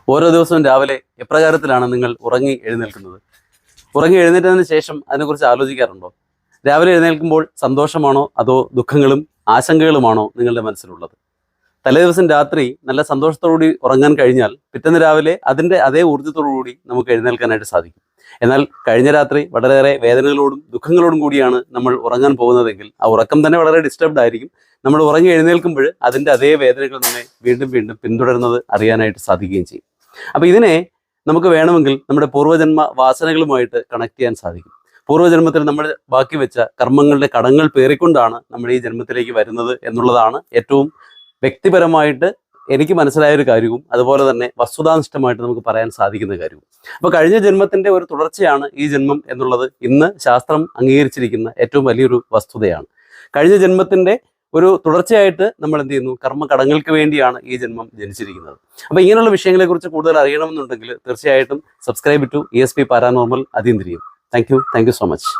ഓരോ ദിവസവും രാവിലെ എപ്രകാരത്തിലാണ് നിങ്ങൾ ഉറങ്ങി എഴുന്നേൽക്കുന്നത്? ഉറങ്ങി എഴുന്നേറ്റതിന് ശേഷം അതിനെക്കുറിച്ച് ആലോചിക്കാറുണ്ടോ? രാവിലെ എഴുന്നേൽക്കുമ്പോൾ സന്തോഷമാണോ അതോ ദുഃഖങ്ങളും ആശങ്കകളുമാണോ നിങ്ങളുടെ മനസ്സിലുള്ളത്? തലേദിവസം രാത്രി നല്ല സന്തോഷത്തോടുകൂടി ഉറങ്ങാൻ കഴിഞ്ഞാൽ പിറ്റേന്ന് രാവിലെ അതിൻ്റെ അതേ ഊർജ്ജത്തോടുകൂടി നമുക്ക് എഴുന്നേൽക്കാനായിട്ട് സാധിക്കും. എന്നാൽ കഴിഞ്ഞ രാത്രി വളരെയേറെ വേദനകളോടും ദുഃഖങ്ങളോടും കൂടിയാണ് നമ്മൾ ഉറങ്ങാൻ പോകുന്നതെങ്കിൽ ആ ഉറക്കം തന്നെ വളരെ ഡിസ്റ്റർബ്ഡ് ആയിരിക്കും. നമ്മൾ ഉറങ്ങി എഴുന്നേൽക്കുമ്പോൾ അതിൻ്റെ അതേ വേദനകൾ നമ്മെ വീണ്ടും വീണ്ടും പിന്തുടരുന്നത് അറിയാനായിട്ട് സാധിക്കുകയും ചെയ്യും. അപ്പോൾ ഇതിനെ നമുക്ക് വേണമെങ്കിൽ നമ്മുടെ പൂർവ്വജന്മ വാസനകളുമായിട്ട് കണക്ട് ചെയ്യാൻ സാധിക്കും. പൂർവ്വജന്മത്തിൽ നമ്മൾ ബാക്കി വെച്ച കർമ്മങ്ങളുടെ കടങ്ങൾ പേറിക്കൊണ്ടാണ് നമ്മൾ ഈ ജന്മത്തിലേക്ക് വരുന്നത് എന്നുള്ളതാണ് ഏറ്റവും വ്യക്തിപരമായിട്ട് എനിക്ക് മനസ്സിലായ ഒരു കാര്യവും അതുപോലെ തന്നെ വസ്തുതാനിഷ്ഠമായിട്ട് നമുക്ക് പറയാൻ സാധിക്കുന്ന കാര്യവും. അപ്പോൾ കഴിഞ്ഞ ജന്മത്തിൻ്റെ ഒരു തുടർച്ചയാണ് ഈ ജന്മം എന്നുള്ളത് ഇന്ന് ശാസ്ത്രം അംഗീകരിച്ചിരിക്കുന്ന ഏറ്റവും വലിയൊരു വസ്തുതയാണ്. കഴിഞ്ഞ ജന്മത്തിൻ്റെ ഒരു തുടർച്ചയായിട്ട് നമ്മൾ എന്ത് ചെയ്യുന്നു? കർമ്മകടങ്ങൾക്ക് വേണ്ടിയാണ് ഈ ജന്മം ജനിച്ചിരിക്കുന്നത്. അപ്പോൾ ഇങ്ങനെയുള്ള വിഷയങ്ങളെക്കുറിച്ച് കൂടുതൽ അറിയണമെന്നുണ്ടെങ്കിൽ തീർച്ചയായിട്ടും സബ്സ്ക്രൈബ് ടു ESP പാരാനോർമൽ അതീന്ദ്രിയം. Thank you so much.